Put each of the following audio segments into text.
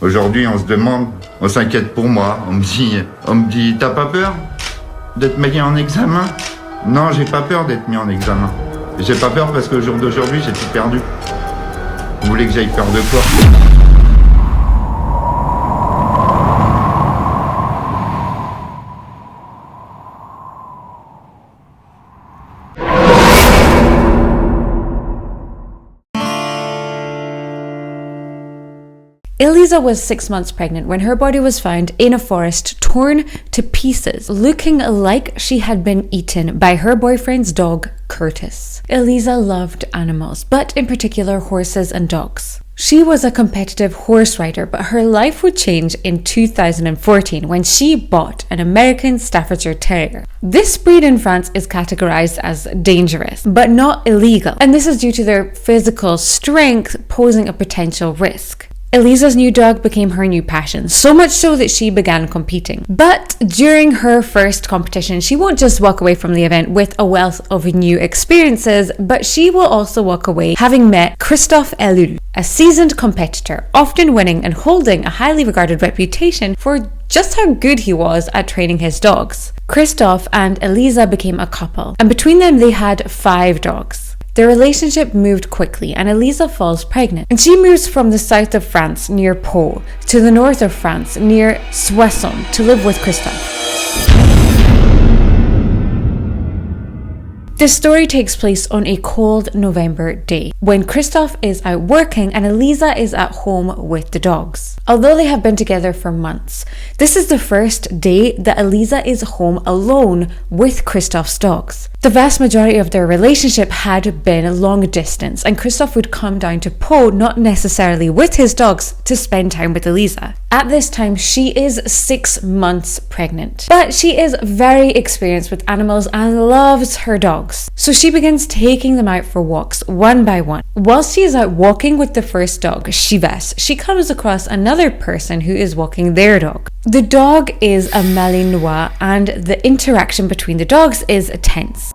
Aujourd'hui, on se demande, on s'inquiète pour moi. On me dit, t'as pas peur d'être mis en examen? Non, j'ai pas peur d'être mis en examen. J'ai pas peur parce qu'au jour d'aujourd'hui, j'ai tout perdu. Vous voulez que j'aille peur de quoi? Elisa was 6 months pregnant when her body was found in a forest, torn to pieces, looking like she had been eaten by her boyfriend's dog, Curtis. Elisa loved animals, but in particular horses and dogs. She was a competitive horse rider, but her life would change in 2014 when she bought an American Staffordshire Terrier. This breed in France is categorized as dangerous, but not illegal, and this is due to their physical strength posing a potential risk. Elisa's new dog became her new passion, so much so that she began competing. But during her first competition, she won't just walk away from the event with a wealth of new experiences, but she will also walk away having met Christophe Ellul, a seasoned competitor, often winning and holding a highly regarded reputation for just how good he was at training his dogs. Christophe and Elisa became a couple, and between them they had 5 dogs. Their relationship moved quickly and Elisa falls pregnant, and she moves from the south of France near Pau to the north of France near Soissons to live with Christophe. This story takes place on a cold November day when Christophe is out working and Elisa is at home with the dogs. Although they have been together for months, this is the first day that Elisa is home alone with Christophe's dogs. The vast majority of their relationship had been long distance, and Christophe would come down to Pau, not necessarily with his dogs, to spend time with Elisa. At this time, she is 6 months pregnant, but she is very experienced with animals and loves her dogs. So she begins taking them out for walks one by one. Whilst she is out walking with the first dog, Chivas, she comes across another person who is walking their dog. The dog is a Malinois, and the interaction between the dogs is tense.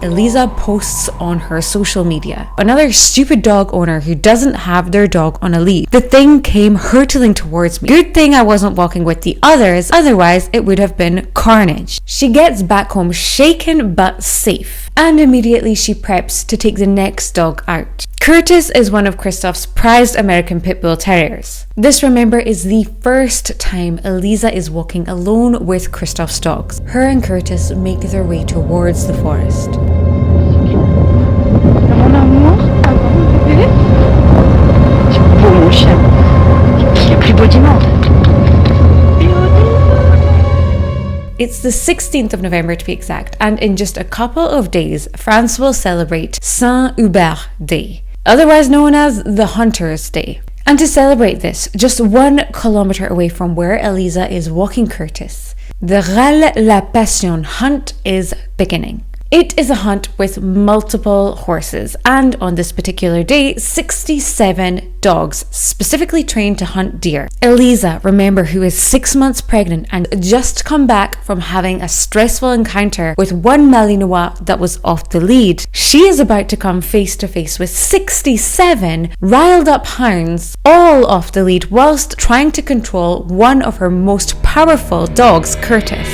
Elisa posts on her social media, another stupid dog owner who doesn't have their dog on a lead. The thing came hurtling towards me. Good thing I wasn't walking with the others, otherwise it would have been carnage. She gets back home shaken but safe, and immediately she preps to take the next dog out. Curtis is one of Christophe's prized American pitbull terriers. This, remember, is the first time Elisa is walking alone with Christophe's dogs. Her and Curtis make their way towards the forest. Mon amour, avant bébé, c'est beau mon chien, il est le plus beau du monde. It's the 16th of November to be exact, and in just a couple of days, France will celebrate Saint-Hubert Day, otherwise known as the Hunter's Day. And to celebrate this, just 1 kilometer away from where Elisa is walking Curtis, the Râle la Passion hunt is beginning. It is a hunt with multiple horses, and on this particular day, 67 dogs specifically trained to hunt deer. Elisa, remember, who is 6 months pregnant and just come back from having a stressful encounter with one Malinois that was off the lead. She is about to come face to face with 67 riled up hounds, all off the lead, whilst trying to control one of her most powerful dogs, Curtis.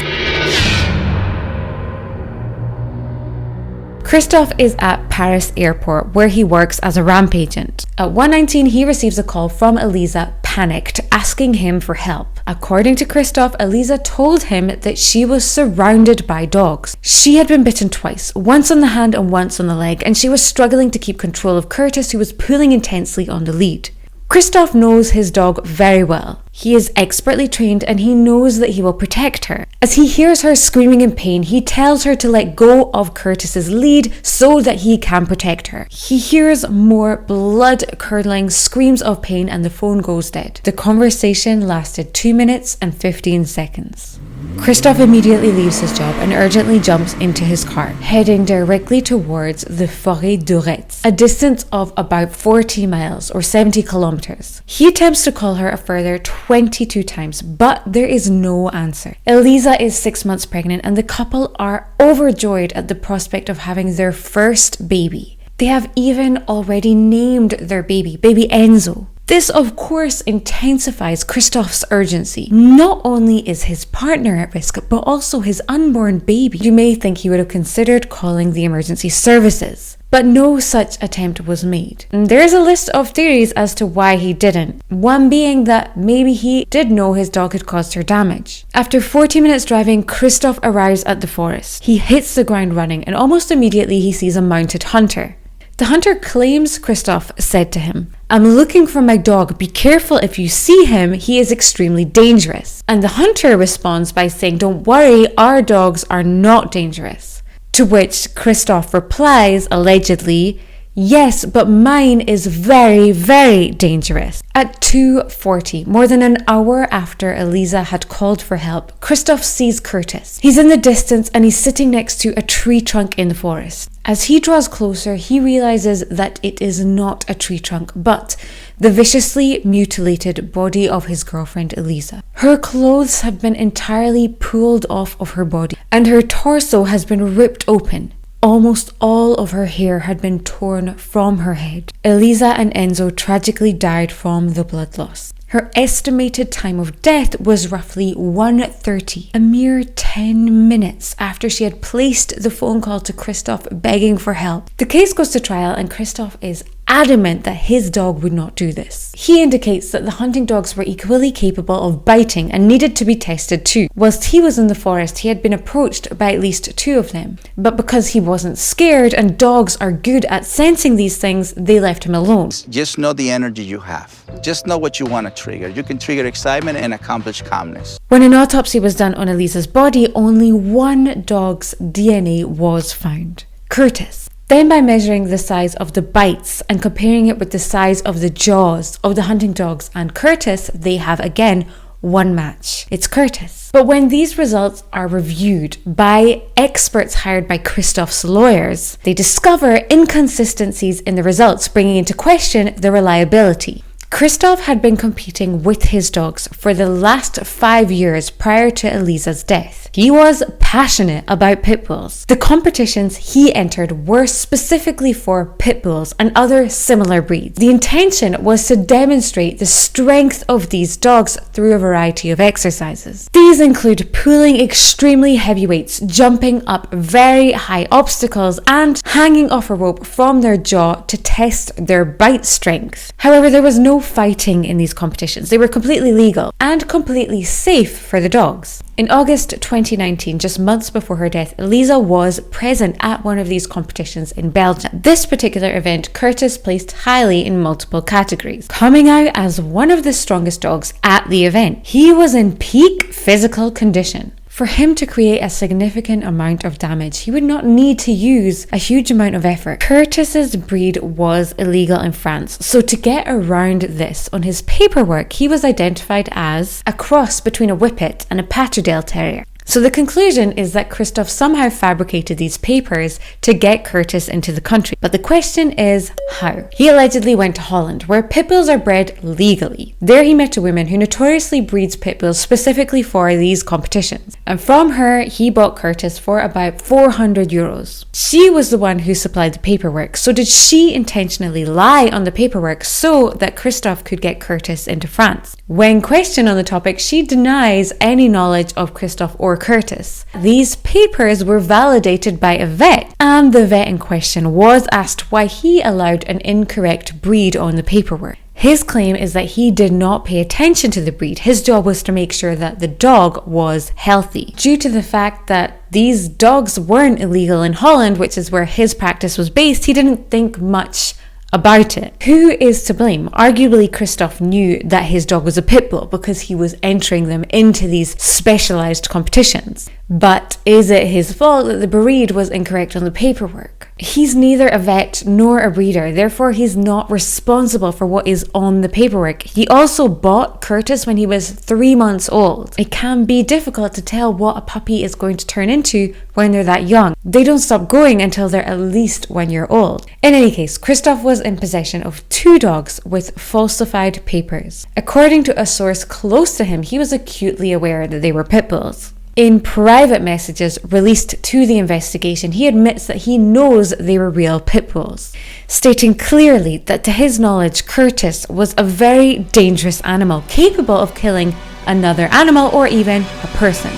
Christophe is at Paris airport where he works as a ramp agent. At 1:19 he receives a call from Elisa, panicked, asking him for help. According to Christophe, Elisa told him that she was surrounded by dogs. She had been bitten twice, once on the hand and once on the leg, and she was struggling to keep control of Curtis, who was pulling intensely on the lead. Christophe knows his dog very well. He is expertly trained and he knows that he will protect her. As he hears her screaming in pain, he tells her to let go of Curtis's lead so that he can protect her. He hears more blood-curdling screams of pain and the phone goes dead. The conversation lasted 2 minutes and 15 seconds. Christophe immediately leaves his job and urgently jumps into his car, heading directly towards the Forêt de Retz, a distance of about 40 miles or 70 kilometers. He attempts to call her a further 22 times, but there is no answer. Elisa is 6 months pregnant and the couple are overjoyed at the prospect of having their first baby. They have even already named their baby Enzo. This, of course, intensifies Christophe's urgency. Not only is his partner at risk, but also his unborn baby. You may think he would have considered calling the emergency services, but no such attempt was made. And there's a list of theories as to why he didn't. One being that maybe he did know his dog had caused her damage. After 40 minutes driving, Christophe arrives at the forest. He hits the ground running, and almost immediately he sees a mounted hunter. The hunter claims Christophe said to him, "I'm looking for my dog. Be careful if you see him. He is extremely dangerous." And the hunter responds by saying, "Don't worry, our dogs are not dangerous." To which Christophe replies, allegedly, "Yes, but mine is very, very dangerous." At 2:40, more than an hour after Elisa had called for help, Christophe sees Curtis. He's in the distance and he's sitting next to a tree trunk in the forest. As he draws closer, he realizes that it is not a tree trunk, but the viciously mutilated body of his girlfriend Elisa. Her clothes have been entirely pulled off of her body, and her torso has been ripped open. Almost all of her hair had been torn from her head. Elisa and Enzo tragically died from the blood loss. Her estimated time of death was roughly 1:30, a mere 10 minutes after she had placed the phone call to Christophe begging for help. The case goes to trial and Christophe is adamant that his dog would not do this. He indicates that the hunting dogs were equally capable of biting and needed to be tested too. Whilst he was in the forest, he had been approached by at least 2 of them, but because he wasn't scared and dogs are good at sensing these things, they left him alone. Just know the energy you have. Just know what you want to trigger. You can trigger excitement and accomplish calmness. When an autopsy was done on Elisa's body, only one dog's DNA was found: Curtis. Then by measuring the size of the bites and comparing it with the size of the jaws of the hunting dogs and Curtis, they have again one match. It's Curtis. But when these results are reviewed by experts hired by Christophe's lawyers, they discover inconsistencies in the results, bringing into question the reliability. Christophe had been competing with his dogs for the last 5 years prior to Elisa's death. He was passionate about pit bulls. The competitions he entered were specifically for pit bulls and other similar breeds. The intention was to demonstrate the strength of these dogs through a variety of exercises. These include pulling extremely heavy weights, jumping up very high obstacles, and hanging off a rope from their jaw to test their bite strength. However, there was no fighting in these competitions. They were completely legal and completely safe for the dogs. In August 2019, just months before her death, Elisa was present at one of these competitions in Belgium. This particular event, Curtis placed highly in multiple categories, coming out as one of the strongest dogs at the event. He was in peak physical condition. For him to create a significant amount of damage, he would not need to use a huge amount of effort. Curtis's breed was illegal in France, so to get around this, on his paperwork, he was identified as a cross between a Whippet and a Patterdale Terrier. So the conclusion is that Christophe somehow fabricated these papers to get Curtis into the country. But the question is, how? He allegedly went to Holland, where pit bulls are bred legally. There he met a woman who notoriously breeds pit bulls specifically for these competitions. And from her, he bought Curtis for about €400. She was the one who supplied the paperwork. So did she intentionally lie on the paperwork so that Christophe could get Curtis into France? When questioned on the topic, she denies any knowledge of Christophe or Curtis. These papers were validated by a vet, and the vet in question was asked why he allowed an incorrect breed on the paperwork. His claim is that he did not pay attention to the breed. His job was to make sure that the dog was healthy. Due to the fact that these dogs weren't illegal in Holland, which is where his practice was based, he didn't think much about it. Who is to blame? Arguably, Christophe knew that his dog was a pit bull because he was entering them into these specialized competitions. But is it his fault that the breed was incorrect on the paperwork? He's neither a vet nor a breeder, therefore he's not responsible for what is on the paperwork. He also bought Curtis when he was 3 months old. It can be difficult to tell what a puppy is going to turn into when they're that young. They don't stop growing until they're at least 1 year old. In any case, Christophe was in possession of 2 dogs with falsified papers. According to a source close to him, he was acutely aware that they were pit bulls. In private messages released to the investigation, he admits that he knows they were real pit bulls, stating clearly that to his knowledge, Curtis was a very dangerous animal, capable of killing another animal or even a person.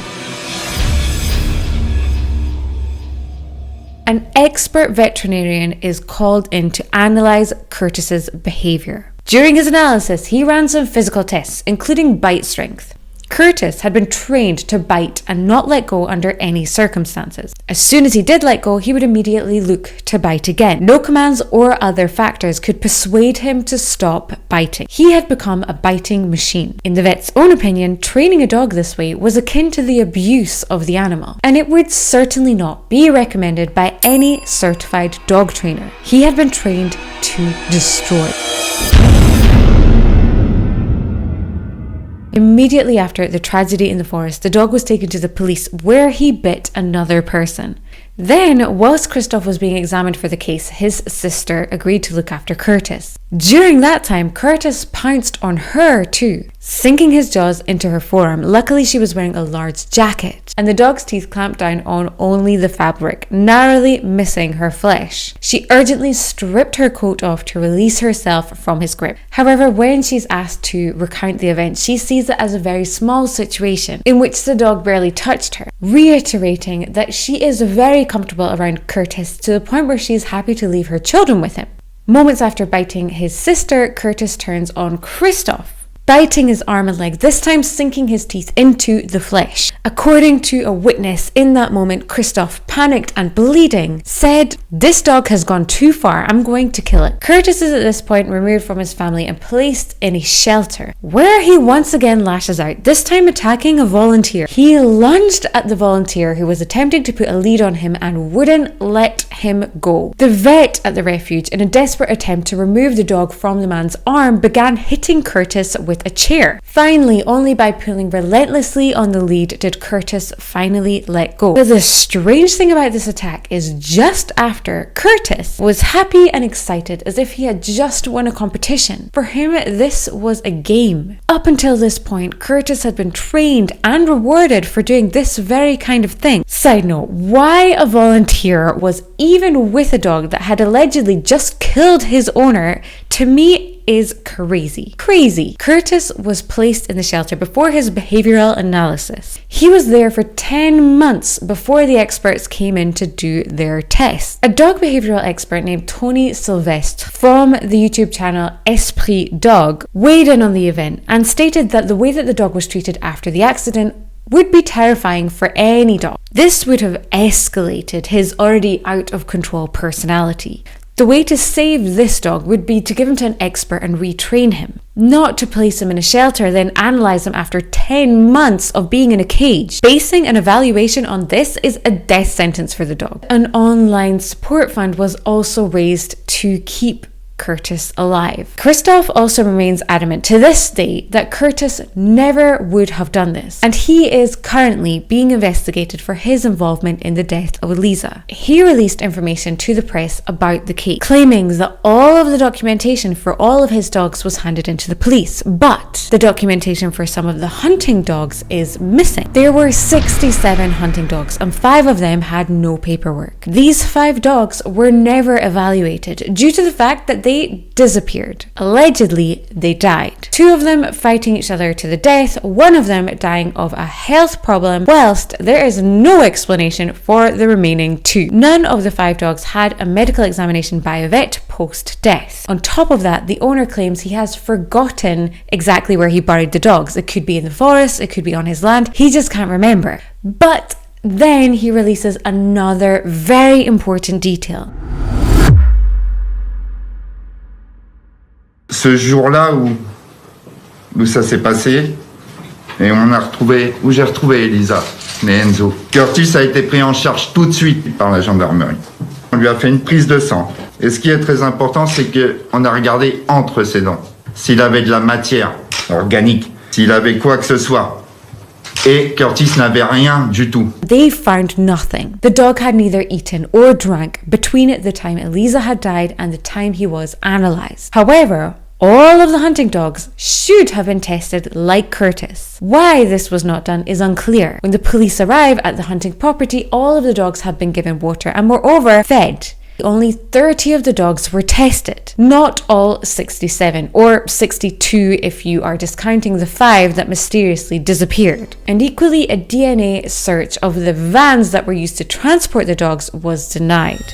An expert veterinarian is called in to analyze Curtis's behavior. During his analysis, he ran some physical tests, including bite strength. Curtis had been trained to bite and not let go under any circumstances. As soon as he did let go, he would immediately look to bite again. No commands or other factors could persuade him to stop biting. He had become a biting machine. In the vet's own opinion, training a dog this way was akin to the abuse of the animal, and it would certainly not be recommended by any certified dog trainer. He had been trained to destroy. Immediately after the tragedy in the forest, the dog was taken to the police where he bit another person. Then, whilst Christophe was being examined for the case, his sister agreed to look after Curtis. During that time, Curtis pounced on her too, sinking his jaws into her forearm. Luckily, she was wearing a large jacket, and the dog's teeth clamped down on only the fabric, narrowly missing her flesh. She urgently stripped her coat off to release herself from his grip. However, when she's asked to recount the event, she sees it as a very small situation in which the dog barely touched her, reiterating that she is very comfortable around Curtis to the point where she is happy to leave her children with him. Moments after biting his sister, Curtis turns on Christophe, biting his arm and leg, this time sinking his teeth into the flesh. According to a witness in that moment, Christophe, panicked and bleeding, said, "This dog has gone too far, I'm going to kill it." Curtis is at this point removed from his family and placed in a shelter, where he once again lashes out, this time attacking a volunteer. He lunged at the volunteer who was attempting to put a lead on him and wouldn't let him go. The vet at the refuge, in a desperate attempt to remove the dog from the man's arm, began hitting Curtis with a chair. Finally, only by pulling relentlessly on the lead did Curtis finally let go. But the strange thing about this attack is just after, Curtis was happy and excited as if he had just won a competition. For him, this was a game. Up until this point, Curtis had been trained and rewarded for doing this very kind of thing. Side note, why a volunteer was even with a dog that had allegedly just killed his owner, to me is crazy. Curtis was placed in the shelter before his behavioral analysis. He was there for 10 months before the experts came in to do their tests. A dog behavioral expert named Tony Sylvestre from the YouTube channel Esprit Dog weighed in on the event and stated that the way that the dog was treated after the accident would be terrifying for any dog. This would have escalated his already out of control personality. The way to save this dog would be to give him to an expert and retrain him, not to place him in a shelter, then analyze him after 10 months of being in a cage. Basing an evaluation on this is a death sentence for the dog. An online support fund was also raised to keep Curtis alive. Christophe also remains adamant to this day that Curtis never would have done this, and he is currently being investigated for his involvement in the death of Elisa. He released information to the press about the case, claiming that all of the documentation for all of his dogs was handed into the police, but the documentation for some of the hunting dogs is missing. There were 67 hunting dogs, and 5 of them had no paperwork. These 5 dogs were never evaluated due to the fact that they disappeared. Allegedly, they died. 2 of them fighting each other to the death, 1 of them dying of a health problem, whilst there is no explanation for the remaining 2. None of the 5 dogs had a medical examination by a vet post-death. On top of that, the owner claims he has forgotten exactly where he buried the dogs. It could be in the forest, it could be on his land, he just can't remember. But then he releases another very important detail. Ce jour-là où ça s'est passé, et où j'ai retrouvé Elisa et Enzo. Curtis a été pris en charge tout de suite par la gendarmerie. On lui a fait une prise de sang. Et ce qui est très important, c'est qu'on a regardé entre ses dents. S'il avait de la matière organique, s'il avait quoi que ce soit. Et Curtis n'avait rien du tout. They found nothing. The dog had neither eaten or drank between the time Elisa had died and the time he was analysed. However, All of the hunting dogs should have been tested like Curtis. Why this was not done is unclear. When the police arrive at the hunting property, all of the dogs have been given water and moreover fed. Only 30 of the dogs were tested, not all 67, or 62 if you are discounting the 5 that mysteriously disappeared. And equally, a DNA search of the vans that were used to transport the dogs was denied.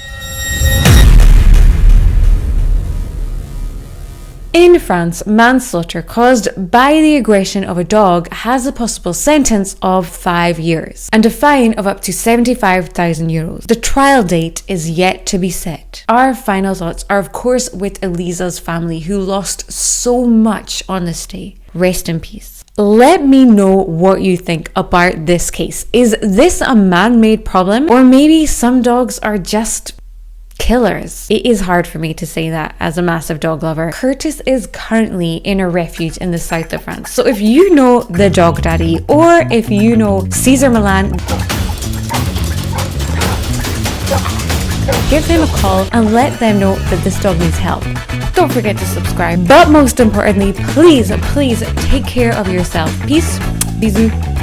In France, manslaughter caused by the aggression of a dog has a possible sentence of 5 years and a fine of up to 75,000 euros. The trial date is yet to be set. Our final thoughts are of course with Elisa's family, who lost so much on this day. Rest in peace. Let me know what you think about this case. Is this a man-made problem? Or maybe some dogs are just killers? It is hard for me to say that as a massive dog lover. Curtis is currently in a refuge in the south of France. So if you know the dog daddy, or if you know Cesar Milan, give them a call and let them know that this dog needs help. Don't forget to subscribe. But most importantly, please take care of yourself. Peace. Bisous.